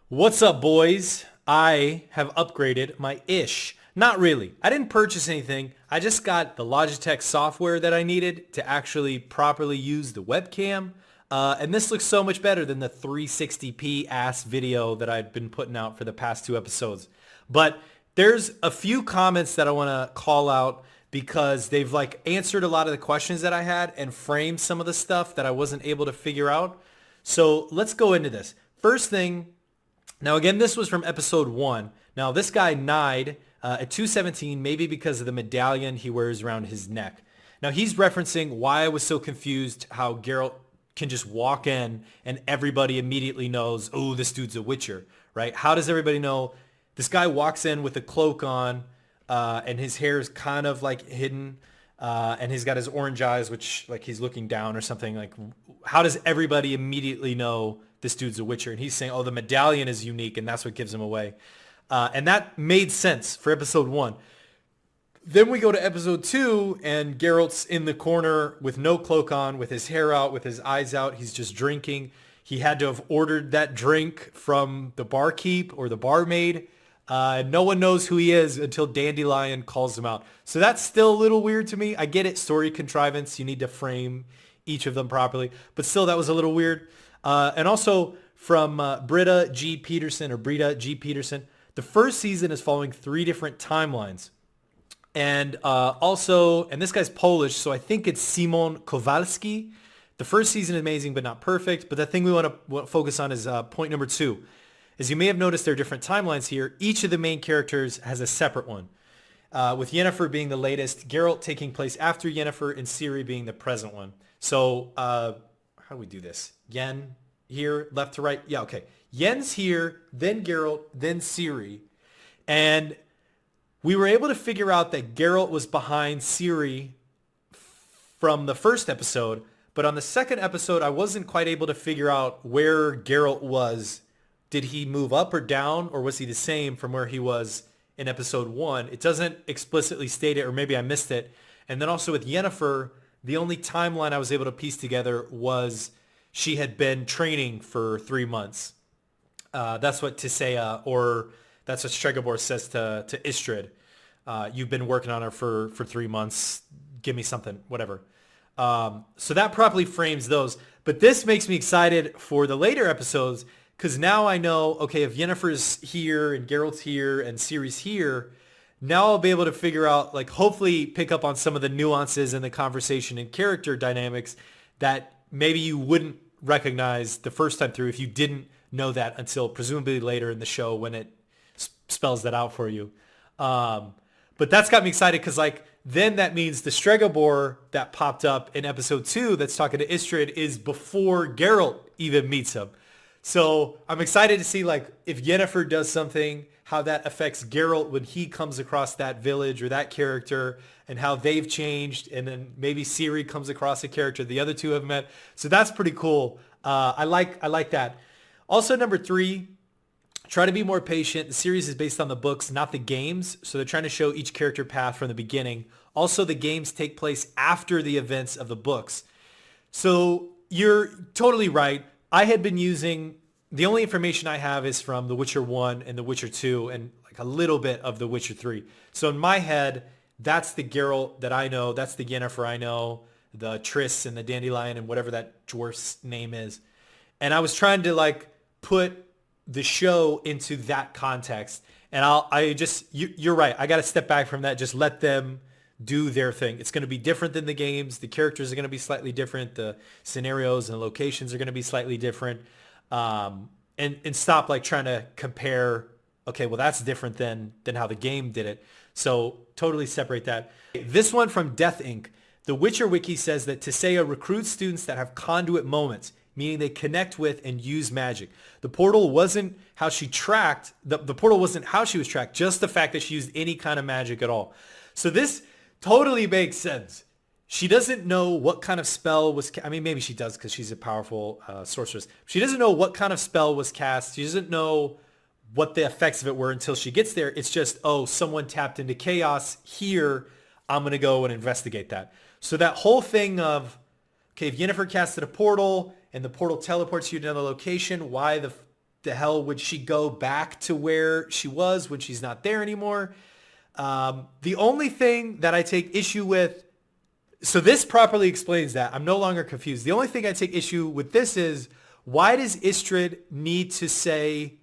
What's up, boys? I have upgraded my ish. Not really. I didn't purchase anything. I just got the Logitech software that I needed to actually properly use the webcam. And this looks so much better than the 360p ass video that I've been putting out for the past two episodes. But there's a few comments that I want to call out because they've like answered a lot of the questions that I had and framed some of the stuff that I wasn't able to figure out. So let's go into this. First thing, now again, this was from episode 1. Now this guy Nide at 217, maybe because of the medallion he wears around his neck. Now he's referencing why I was so confused how Geralt can just walk in and everybody immediately knows, oh, this dude's a Witcher, right? How does everybody know? This guy walks in with a cloak on and his hair is kind of like hidden and he's got his orange eyes, which like he's looking down or something. Like, how does everybody immediately know this dude's a Witcher? And he's saying, oh, the medallion is unique and that's what gives him away. And that made sense for episode 1. Then we go to episode 2 and Geralt's in the corner with no cloak on, with his hair out, with his eyes out. He's just drinking. He had to have ordered that drink from the barkeep or the barmaid. No one knows who he is until Dandelion calls him out. So that's still a little weird to me. I get it, story contrivance. You need to frame each of them properly. But still, that was a little weird. And also from Britta G. Peterson, the first season is following 3 different timelines. And also, and this guy's Polish, so I think it's Simon Kowalski. The first season is amazing, but not perfect. But the thing we want to focus on is point number 2. As you may have noticed, there are different timelines here. Each of the main characters has a separate one. With Yennefer being the latest, Geralt taking place after Yennefer, and Ciri being the present one. So how do we do this? Yen here, left to right. Yeah, okay. Yen's here, then Geralt, then Ciri. And we were able to figure out that Geralt was behind Ciri from the first episode. But on the second episode, I wasn't quite able to figure out where Geralt was. Did he move up or down, or was he the same from where he was in episode 1? It doesn't explicitly state it, or maybe I missed it. And then also with Yennefer, the only timeline I was able to piece together was she had been training for 3 months. That's what Tisea, or that's what Stregobor says to Istrid. You've been working on her for 3 months. Give me something, whatever. So that properly frames those. But this makes me excited for the later episodes, because now I know, okay, if Yennefer's here and Geralt's here and Ciri's here, now I'll be able to figure out, like, hopefully pick up on some of the nuances in the conversation and character dynamics that maybe you wouldn't recognize the first time through if you didn't know that until presumably later in the show when it spells that out for you. But that's got me excited because, like, then that means the Stregobor that popped up in episode 2 that's talking to Istrid is before Geralt even meets him. So I'm excited to see, like, if Yennefer does something, how that affects Geralt when he comes across that village or that character, and how they've changed. And then maybe Ciri comes across a character the other two have met. So that's pretty cool. I like that. Also, number 3, try to be more patient. The series is based on the books, not the games. So they're trying to show each character path from the beginning. Also, the games take place after the events of the books. So you're totally right. I had been using, the only information I have is from The Witcher 1 and The Witcher 2 and like a little bit of The Witcher 3. So in my head, that's the Geralt that I know. That's the Yennefer I know, the Triss and the Dandelion and whatever that dwarf's name is. And I was trying to like put the show into that context. And you're right. I got to step back from that. Just let them do their thing. It's going to be different than the games. The characters are going to be slightly different. The scenarios and locations are going to be slightly different. And stop like trying to compare, okay, well, that's different than how the game did it. So totally separate that. This one from Death Inc. The Witcher Wiki says that Tisea recruits students that have conduit moments, meaning they connect with and use magic. The portal wasn't how she tracked. The portal wasn't how she was tracked, just the fact that she used any kind of magic at all. So this totally makes sense. She doesn't know what kind of spell was, I mean, maybe she does because she's a powerful sorceress. She doesn't know what kind of spell was cast. She doesn't know what the effects of it were until she gets there. It's just, oh, someone tapped into chaos here. I'm going to go and investigate that. So that whole thing of, okay, if Yennefer casted a portal and the portal teleports you to another location, why the the hell would she go back to where she was when she's not there anymore? The only thing that I take issue with, so this properly explains that. I'm no longer confused. The only thing I take issue with this is, why does Istrid need to say,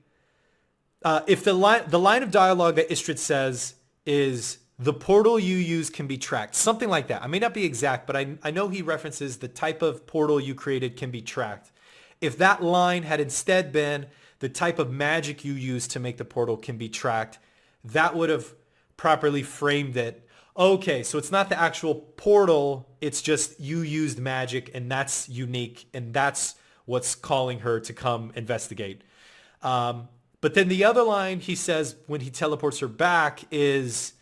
if the line of dialogue that Istrid says is, the portal you use can be tracked, something like that. I may not be exact, but I know he references the type of portal you created can be tracked. If that line had instead been, the type of magic you use to make the portal can be tracked, that would have properly framed it. Okay, so it's not the actual portal, it's just you used magic and that's unique and that's what's calling her to come investigate. But then the other line he says when he teleports her back is,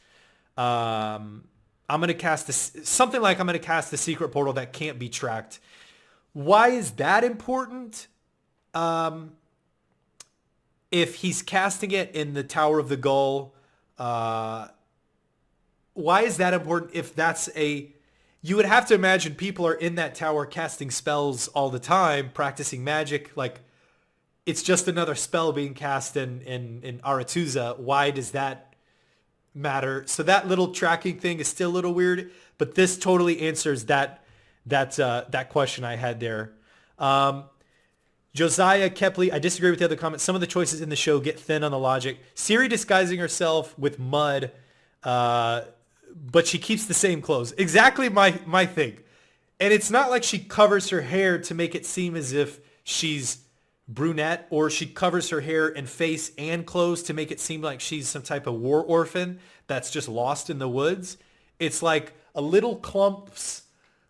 I'm going to cast something like, I'm going to cast the secret portal that can't be tracked. Why is that important? If he's casting it in the Tower of the Gull, why is that important if that's you would have to imagine people are in that tower casting spells all the time, practicing magic. Like, it's just another spell being cast in Aretuza. Why does that matter? So that little tracking thing is still a little weird, but this totally answers that question I had there. Josiah Kepley, I disagree with the other comments. Some of the choices in the show get thin on the logic. Siri disguising herself with mud, but she keeps the same clothes. Exactly my thing. And it's not like she covers her hair to make it seem as if she's brunette, or she covers her hair and face and clothes to make it seem like she's some type of war orphan that's just lost in the woods. It's like a little clumps,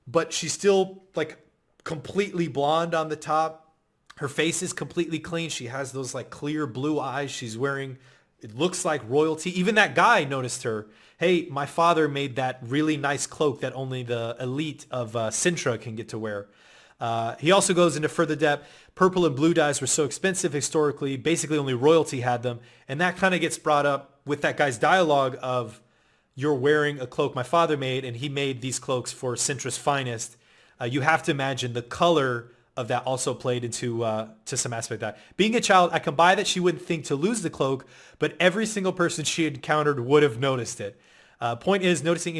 but she's still like completely blonde on the top. Her face is completely clean. She has those like clear blue eyes. She's wearing, it looks like royalty. Even that guy noticed her. Hey, my father made that really nice cloak that only the elite of Sintra can get to wear. He also goes into further depth. Purple and blue dyes were so expensive historically. Basically only royalty had them. And that kind of gets brought up with that guy's dialogue of, you're wearing a cloak my father made, and he made these cloaks for Sintra's finest. You have to imagine the color of that also played into to some aspect of that. Being a child, I can buy that she wouldn't think to lose the cloak, but every single person she encountered would have noticed it. Point is, noticing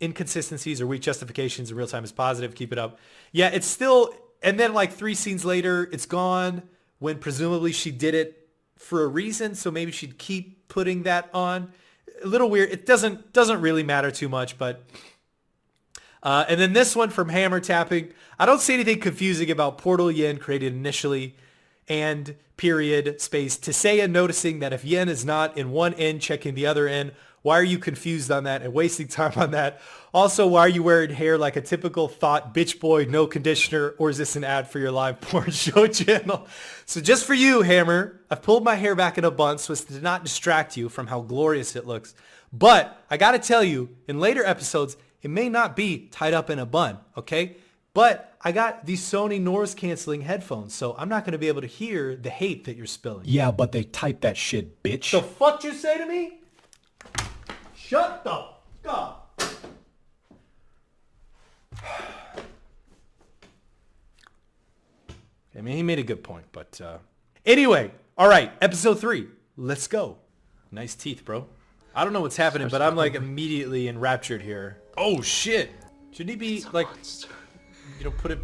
inconsistencies or weak justifications in real time is positive. Keep it up. Yeah, it's still, and then like 3 scenes later, it's gone, when presumably she did it for a reason, so maybe she'd keep putting that on. A little weird. It doesn't really matter too much, but... and then this one from Hammer Tapping. I don't see anything confusing about Portal Yin created initially and period space Tisea noticing that if Yin is not in one end, checking the other end. Why are you confused on that and wasting time on that? Also, why are you wearing hair like a typical thought bitch boy, no conditioner, or is this an ad for your live porn show channel? So just for you, Hammer, I've pulled my hair back in a bun so as to not distract you from how glorious it looks. But I got to tell you, in later episodes, it may not be tied up in a bun, okay? But I got these Sony noise canceling headphones, so I'm not going to be able to hear the hate that you're spilling. Yeah, but they type that shit, bitch. The fuck you say to me? Shut the fuck up. I mean, he made a good point, but anyway, all right, episode 3. Let's go. Nice teeth, bro. I don't know what's happening, but I'm like immediately enraptured here. Oh shit! Shouldn't he be like, put a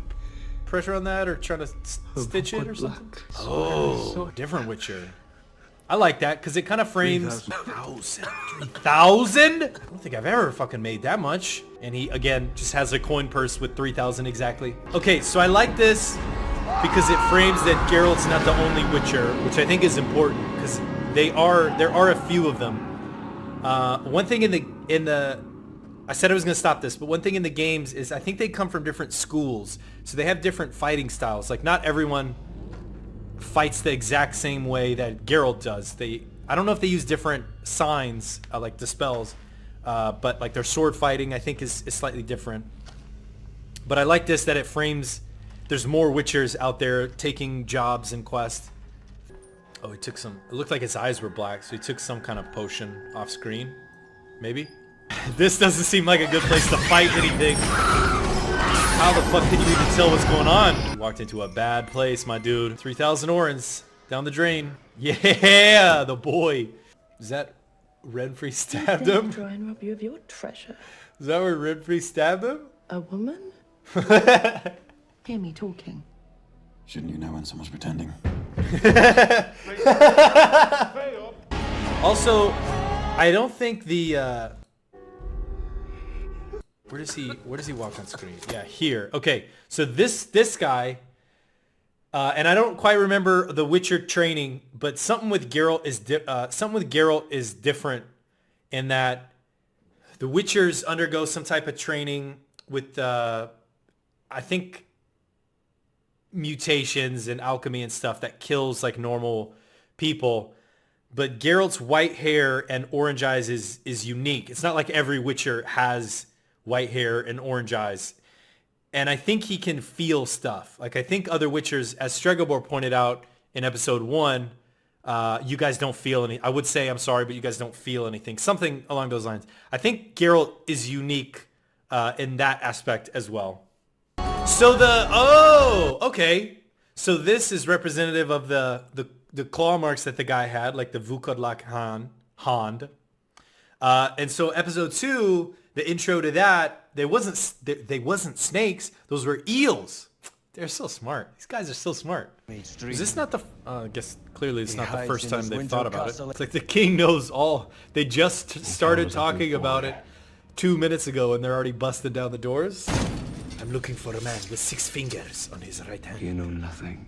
pressure on that or trying to stitch it or something? Oh, different Witcher. I like that because it kind of frames 3,000. I don't think I've ever fucking made that much. And he again just has a coin purse with 3,000 exactly. Okay, so I like this because it frames that Geralt's not the only Witcher, which I think is important because there are a few of them. One thing in the I said I was going to stop this, but one thing in the games is I think they come from different schools. So they have different fighting styles. Like not everyone fights the exact same way that Geralt does. I don't know if they use different signs, like the spells, but like their sword fighting I think is slightly different. But I like this that it frames, there's more Witchers out there taking jobs and quests. Oh, he took some, it looked like his eyes were black, so he took some kind of potion off screen, maybe? This doesn't seem like a good place to fight anything. How the fuck can you even tell what's going on? You walked into a bad place, my dude. 3,000 orens. Down the drain. Yeah, the boy. Is that Renfrey stabbed him? Try and rob you of your treasure. Is that where Renfrey stabbed him? A woman? Hear me talking. Shouldn't you know when someone's pretending? Also, I don't think the where does he walk on screen? Yeah, here. Okay, so this guy, and I don't quite remember the Witcher training, but something with Geralt is different in that the Witchers undergo some type of training with I think mutations and alchemy and stuff that kills like normal people. But Geralt's white hair and orange eyes is unique. It's not like every Witcher has white hair and orange eyes. And I think he can feel stuff. Like I think other Witchers, as Stregobor pointed out in episode 1, you guys don't feel any. I would say I'm sorry, but you guys don't feel anything. Something along those lines. I think Geralt is unique in that aspect as well. So okay. So this is representative of the claw marks that the guy had, like the Vukodlak Hand. And so episode 2, the intro to that, they wasn't snakes. Those were eels. They're so smart. These guys are so smart. Is this not the... I guess clearly it's not the first time they've thought about it. It's like the king knows all. They just started talking about it 2 minutes ago and they're already busting down the doors. I'm looking for a man with 6 fingers on his right hand. You know nothing.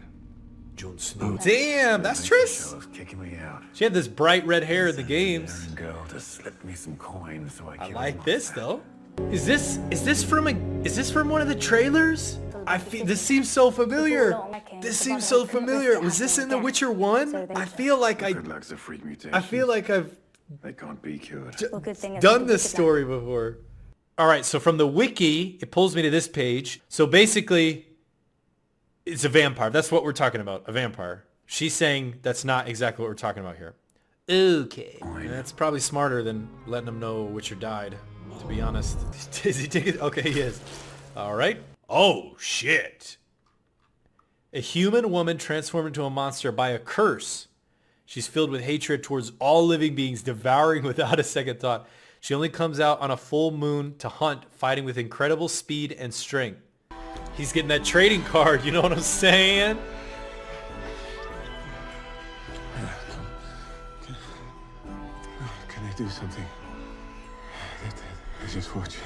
Jon Snow. Damn, that's Triss. Kicking me out. She had this bright red hair in the games. Girl to slip me some coins so I like this though. Is this from one of the trailers? I feel this seems so familiar. This seems so familiar. Was this in The Witcher 1? I feel like I've They can't be cured. done this story before. All right, so from the wiki, it pulls me to this page. So basically, it's a vampire. That's what we're talking about, a vampire. She's saying that's not exactly what we're talking about here. Okay. And that's probably smarter than letting them know Witcher died, to be honest. Is he taking... Okay, he is. All right. Oh, shit. A human woman transformed into a monster by a curse. She's filled with hatred towards all living beings, devouring without a second thought. She only comes out on a full moon to hunt, fighting with incredible speed and strength. He's getting that trading card, you know what I'm saying? Can I do something? They're just watching.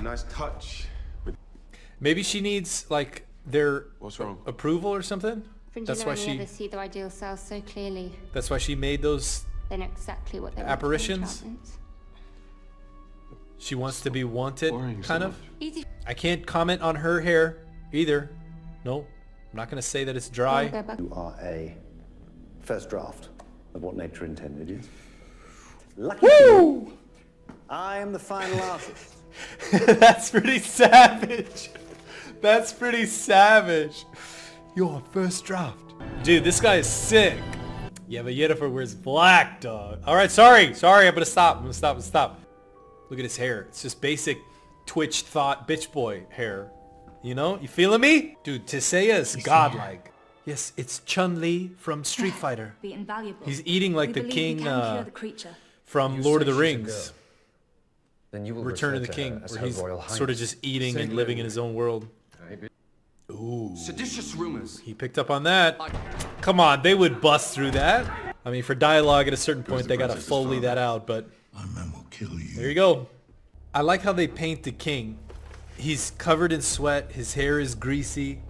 Nice touch. Maybe she needs like their What's wrong? approval or something. That's why she. See their ideal selves so clearly. That's why she made those They know exactly what they apparitions. She wants to be wanted, Boring kind so of. Easy. I can't comment on her hair either. No, I'm not gonna say that it's dry. You are a first draft of what nature intended you. Lucky for you, I am the final artist. That's pretty savage. That's pretty savage. You're first draft. Dude, this guy is sick. Yeah, but Yennefer wears black, dog. All right, sorry. I'm gonna stop. Look at his hair. It's just basic Twitch thought bitch boy hair. You know? You feeling me? Dude, Tisea is godlike. Yes, it's Chun-Li from Street Fighter. Be invaluable. He's eating like We the believe king we can cure the creature. from Lord of the say she should Rings. go. Then you will Return of the return to King, her as where her he's Royal sort of Highness. just eating and living in his own world. Ooh. Seditious rumors. He picked up on that. Come on, they would bust through that. I mean, for dialogue at a certain point, they gotta Foley that out, but My men will kill you. there you go. I like how they paint the king. He's covered in sweat. His hair is greasy.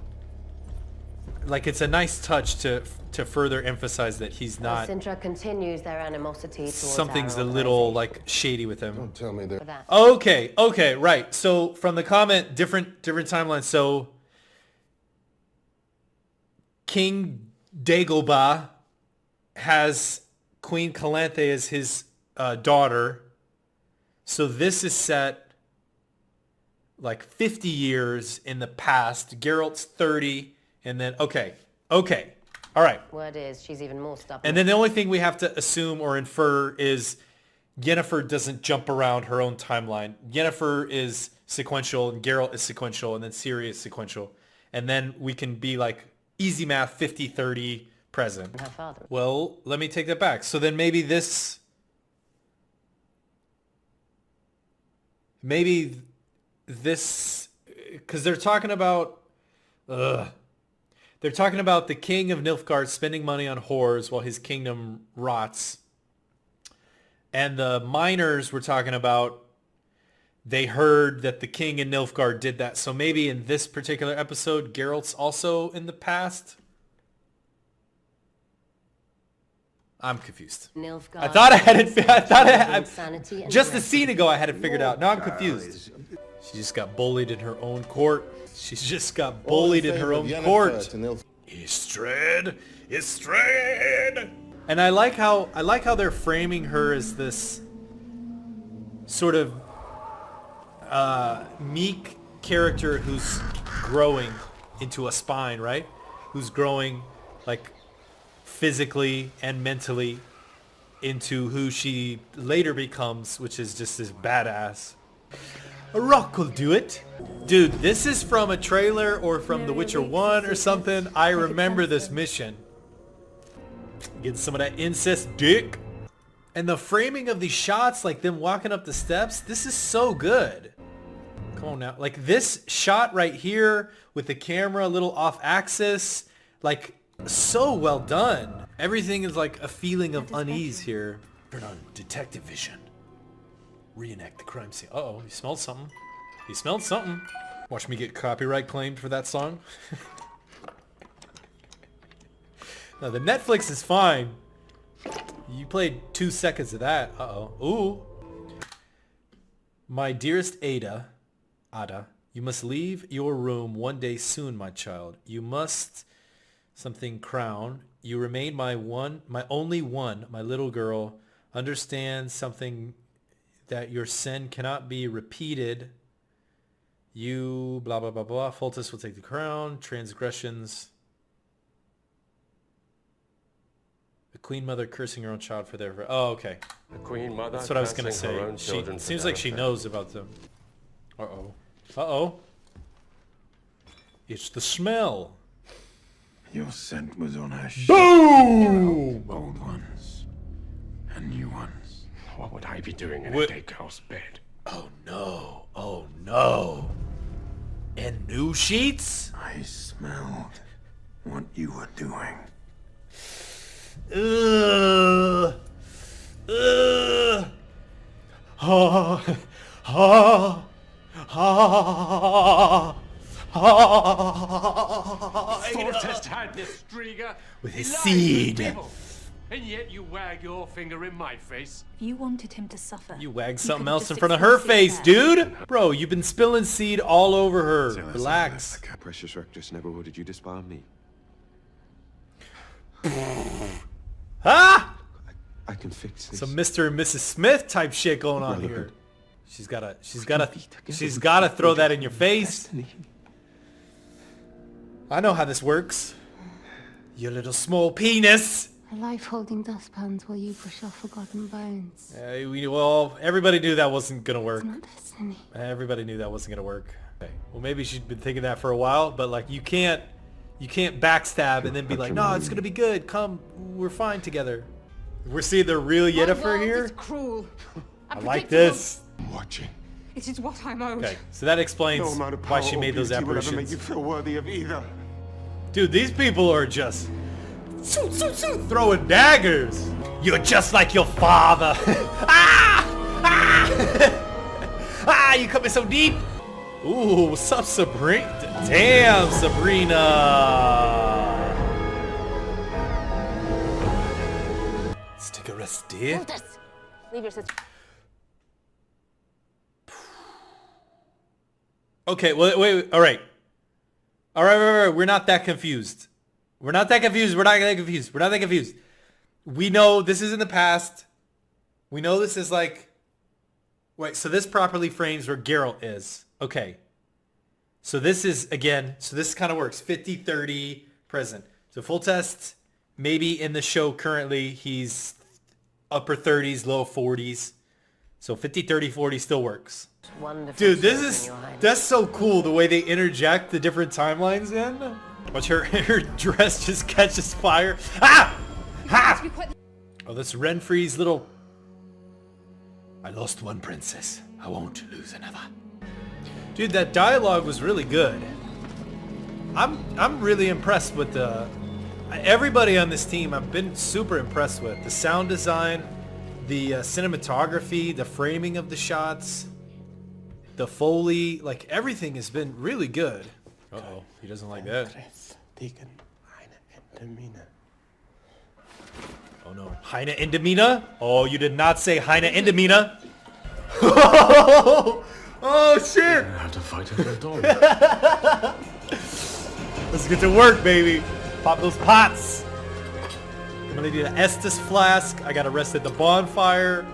like it's a nice touch to further emphasize that he's not. Sintra continues their animosity towards Something's a our little like shady with him. Don't tell me that. organization. Okay, right. So from the comment, different timelines. So King Dagobah has Queen Calanthe as his daughter. So this is set like 50 years in the past. Geralt's 30, and then okay, all right. Word is, she's even more stubborn. And then the only thing we have to assume or infer is Yennefer doesn't jump around her own timeline. Yennefer is sequential, and Geralt is sequential, and then Ciri is sequential. And then we can be like, easy math, 50-30 present. Her father. Well, let me take that back. So then maybe this... Maybe this... Because they're talking about... They're talking about the king of Nilfgaard spending money on whores while his kingdom rots. And the miners were talking about they heard that the king in Nilfgaard did that. So maybe in this particular episode, Geralt's also in the past? I'm confused. Nilfgaard I thought I had it. I thought I had insanity and just a rest. scene ago. I had it figured out. Now I'm confused. She just got bullied in her own court. She's just got bullied in her own court. Istrid. And I like how they're framing her as this sort of meek character who's growing into a spine, right? Who's growing like physically and mentally into who she later becomes, which is just this badass. A rock will do it. Dude, this is from a trailer or from The Witcher 1 or something. I remember this mission. Getting some of that incest dick. And the framing of these shots, like them walking up the steps, this is so good. Come on now. Like this shot right here with the camera a little off axis, like so well done. Everything is like a feeling of unease here. Turn on detective vision. Reenact the crime scene. Uh-oh, he smelled something. He smelled something. Watch me get copyright claimed for that song. No, the Netflix is fine. You played 2 seconds of that. Uh-oh. Ooh. My dearest Ada, you must leave your room one day soon, my child. You must something crown. You remain my only one, my little girl. Understand something that your sin cannot be repeated. You blah blah blah blah. Foltest will take the crown. Transgressions. The Queen Mother cursing her own child for their... Oh, okay. The Queen Mother. That's what I was gonna cursing her say. own She children for seems their like she offense. knows about them. Uh-oh. Uh-oh. It's the smell. Your scent was on her ship. Boom! Old ones and new ones. What would I be doing in What- a dead girl's bed? Oh no. Oh no. And new sheets? I smelled what you were doing. Ugh. Ugh. Ha. Ha. Ha. Ha. Fortest had this Striga. With his He lies seed. to people. And yet you wag your finger in my face. You wanted him to suffer. You wag You something could've else just in front of her expressed face, it dude. Bro, you've been spilling seed all over her. Jealous of Relax. this. Precious rectress, never would you despise me. Ah! I can fix this. Some Mr. and Mrs. Smith type shit going on here. She's gotta throw that in your face. I know how this works. You little small penis. A life holding dustpans while you brush off forgotten bones. Well, everybody knew that wasn't gonna work. It's not destiny. Everybody knew that wasn't gonna work. Okay. Well, maybe she'd been thinking that for a while, but like you can't backstab and then be like, no, it's gonna be good. Come, we're fine together. We're seeing the real Yennefer here. cruel. I like this. I'm watching. It is what I'm owed. Okay, so that explains No amount of why power she or made those beauty will ever make apparitions. you feel worthy of either. Dude, these people are just throwing daggers. You're just like your father. Ah! Ah! Ah! You coming so deep. Ooh, what's up, Sabrina? Damn, Sabrina. Let's take a rest, dear. Leave your sister. Okay, well, wait, all right. All right, we're not that confused. We're not that confused. We know this is in the past. We know this is like... Wait, so this properly frames where Geralt is. Okay. So this is, again, so this kind of works. 50-30 present. So full test, maybe in the show currently, he's upper 30s, low 40s. So 50-30-40 still works. Wonderful. Dude, that's so cool the way they interject the different timelines in. Watch her dress just catches fire. Ah! Ha! Oh, that's Renfri's little... I lost one princess. I won't lose another. Dude, that dialogue was really good. I'm really impressed with the... Everybody on this team I've been super impressed with. The sound design, the cinematography, the framing of the shots, the Foley, like everything has been really good. Uh-oh, he doesn't like that. Oh no, Heine Endemina? Oh, you did not say Heine Endemina. Oh shit! How to fight a dog. Let's get to work, baby. Pop those pots. I'm gonna need an Estus flask. I gotta rest at the bonfire.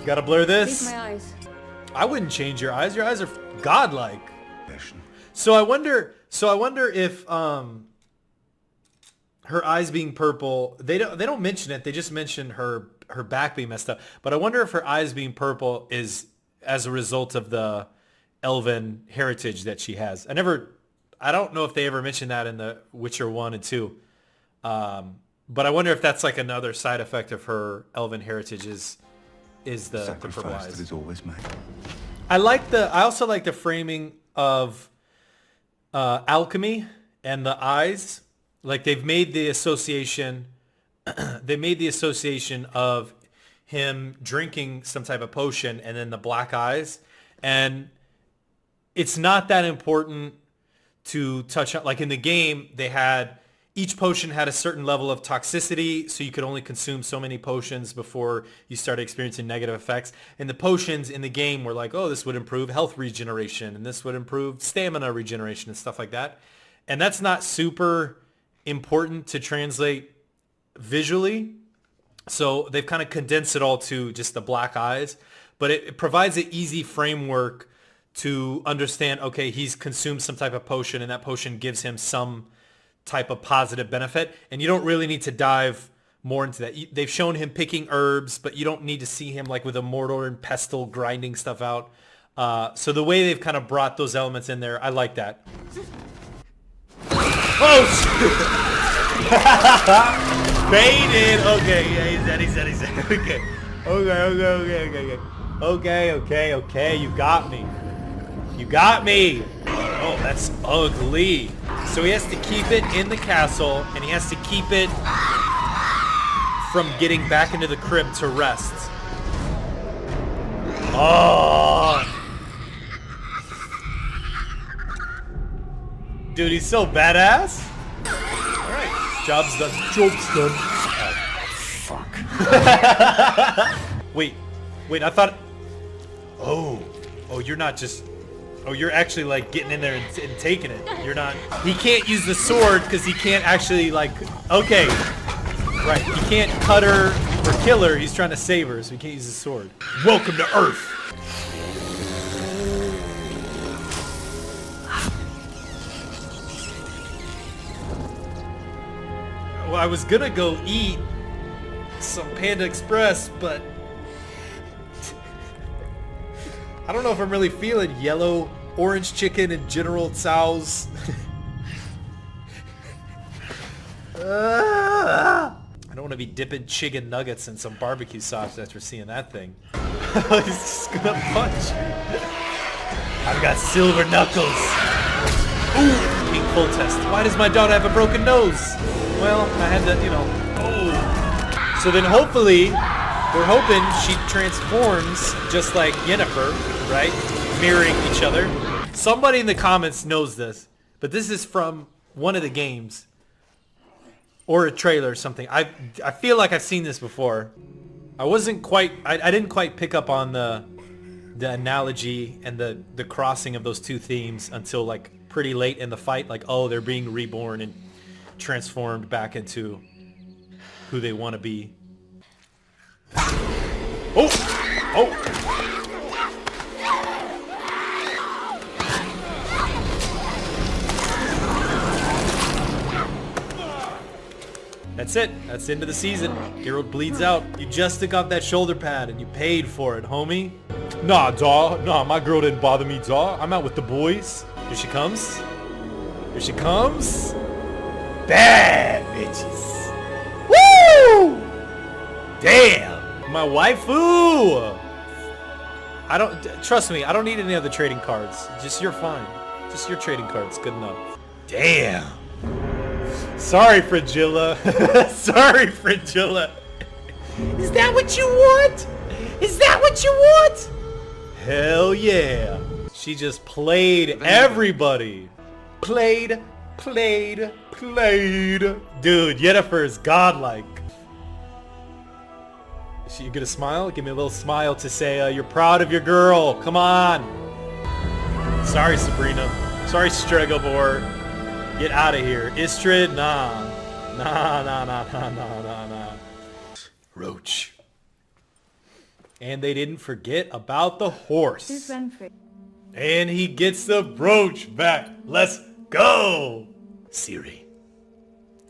Gotta blur this. Leave my eyes. I wouldn't change your eyes. Your eyes are godlike. So I wonder if her eyes being purple, they don't mention it. They just mention her back being messed up. But I wonder if her eyes being purple is as a result of the elven heritage that she has. I don't know if they ever mentioned that in the Witcher 1 and 2. But I wonder if that's like another side effect of her elven heritage is the purple eyes. That is always made. I also like the framing of alchemy and the eyes. Like they've made the association of him drinking some type of potion and then the black eyes. And it's not that important to touch on. Like in the game, each potion had a certain level of toxicity, so you could only consume so many potions before you started experiencing negative effects. And the potions in the game were like, oh, this would improve health regeneration, and this would improve stamina regeneration and stuff like that. And that's not super important to translate visually. So they've kind of condensed it all to just the black eyes. But it provides an easy framework to understand, okay, he's consumed some type of potion, and that potion gives him some type of positive benefit, and you don't really need to dive more into that. They've shown him picking herbs, but you don't need to see him like with a mortar and pestle grinding stuff out. So the way they've kind of brought those elements in there, I like that. Oh shit! Baited. Okay, yeah, he's dead. Okay. You got me. Oh, that's ugly. So he has to keep it in the castle, and he has to keep it from getting back into the crypt to rest. Oh! Dude, he's so badass. Alright, job's done. Oh, fuck. Wait, I thought... Oh, you're not just... Oh, you're actually like getting in there and taking it. You're not... He can't use the sword because he can't actually like... Okay. Right, he can't cut her or kill her. He's trying to save her, so he can't use the sword. Welcome to Earth. Well, I was gonna go eat some Panda Express, but... I don't know if I'm really feeling yellow orange chicken and General Tso's. I don't want to be dipping chicken nuggets in some barbecue sauce after seeing that thing. He's just gonna punch me. I've got silver knuckles. Ooh, King full test. Why does my daughter have a broken nose? Well, I had to, Oh. So then hopefully... We're hoping she transforms just like Yennefer, right? Mirroring each other. Somebody in the comments knows this, but this is from one of the games. or a trailer or something. I feel like I've seen this before. I didn't quite pick up on the analogy and the crossing of those two themes until like pretty late in the fight. Like, oh, they're being reborn and transformed back into who they want to be. Oh! That's it. That's the end of the season. Geralt bleeds out. You just took off that shoulder pad and you paid for it, homie. Nah, dawg. Nah, my girl didn't bother me, dawg. I'm out with the boys. Here she comes. Here she comes. Bad bitches. Woo! Damn. My waifu. Trust me, I don't need any other trading cards. Just you're fine. Just your trading cards. Good enough. Damn. Sorry, Fragilla. Sorry, Fragilla. Is that what you want? Is that what you want? Hell yeah. She just played everybody. Played. Dude, Yennefer's godlike. You gonna smile? Give me a little smile to say you're proud of your girl. Come on. Sorry, Sabrina. Sorry, Stregobor. Get out of here. Istrid? Nah. Roach. And they didn't forget about the horse. And he gets the brooch back. Let's go. Ciri,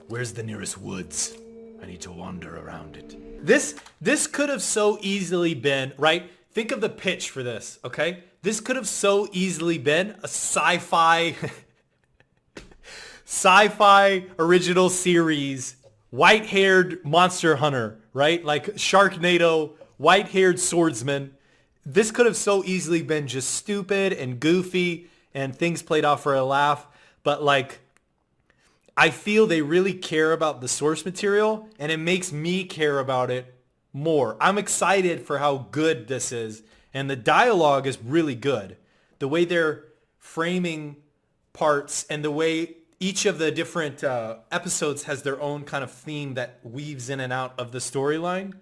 where's the nearest woods? I need to wander around it. This could have so easily been, right? Think of the pitch for this, okay? This could have so easily been a sci-fi original series, white-haired monster hunter, right? Like Sharknado, white-haired swordsman. This could have so easily been just stupid and goofy and things played off for a laugh. But like, I feel they really care about the source material and it makes me care about it more. I'm excited for how good this is. And the dialogue is really good. The way they're framing parts and the way each of the different episodes has their own kind of theme that weaves in and out of the storyline.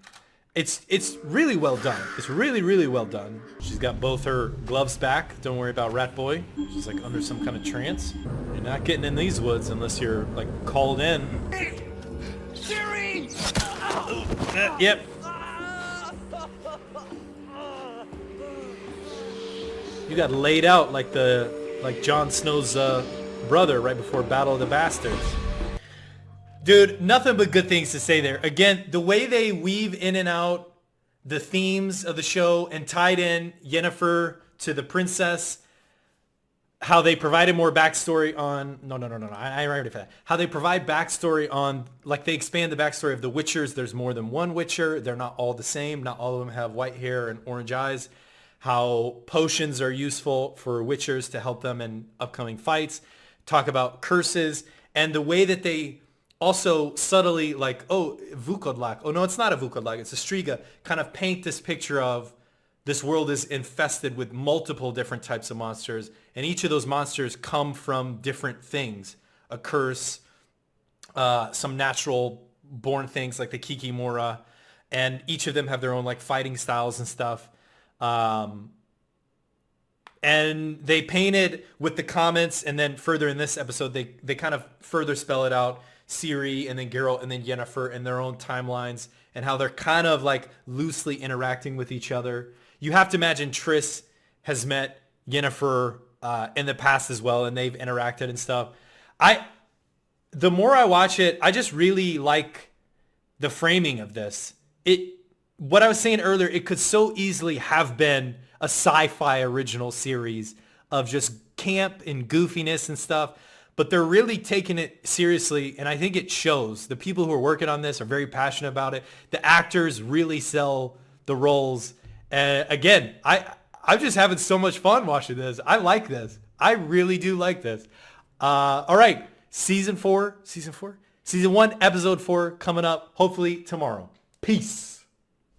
It's really well done. It's really, really well done. She's got both her gloves back. Don't worry about Rat Boy. She's like under some kind of trance. You're not getting in these woods unless you're like called in. Siri! Yep. You got laid out like Jon Snow's brother right before Battle of the Bastards. Dude, nothing but good things to say there. Again, the way they weave in and out the themes of the show and tied in Yennefer to the princess, how they provided more backstory on... No. I ain't ready for that. How they provide backstory on... Like, they expand the backstory of the Witchers. There's more than one Witcher. They're not all the same. Not all of them have white hair and orange eyes. How potions are useful for Witchers to help them in upcoming fights. Talk about curses. And the way that they... Also subtly like, oh, Vukodlak. Oh, no, it's not a Vukodlak. It's a Striga. Kind of paint this picture of this world is infested with multiple different types of monsters. And each of those monsters come from different things. A curse, some natural born things like the Kikimora. And each of them have their own like fighting styles and stuff. And they painted with the comments. And then further in this episode, they kind of further spell it out. Ciri and then Geralt and then Yennefer in their own timelines and how they're kind of like loosely interacting with each other. You have to imagine Triss has met Yennefer in the past as well and they've interacted and stuff. The more I watch it, I just really like the framing of this. What I was saying earlier, it could so easily have been a sci-fi original series of just camp and goofiness and stuff. But they're really taking it seriously, and I think it shows. The people who are working on this are very passionate about it. The actors really sell the roles. Again, I'm just having so much fun watching this. I like this. I really do like this. All right, Season 1, Episode 4 coming up hopefully tomorrow. Peace.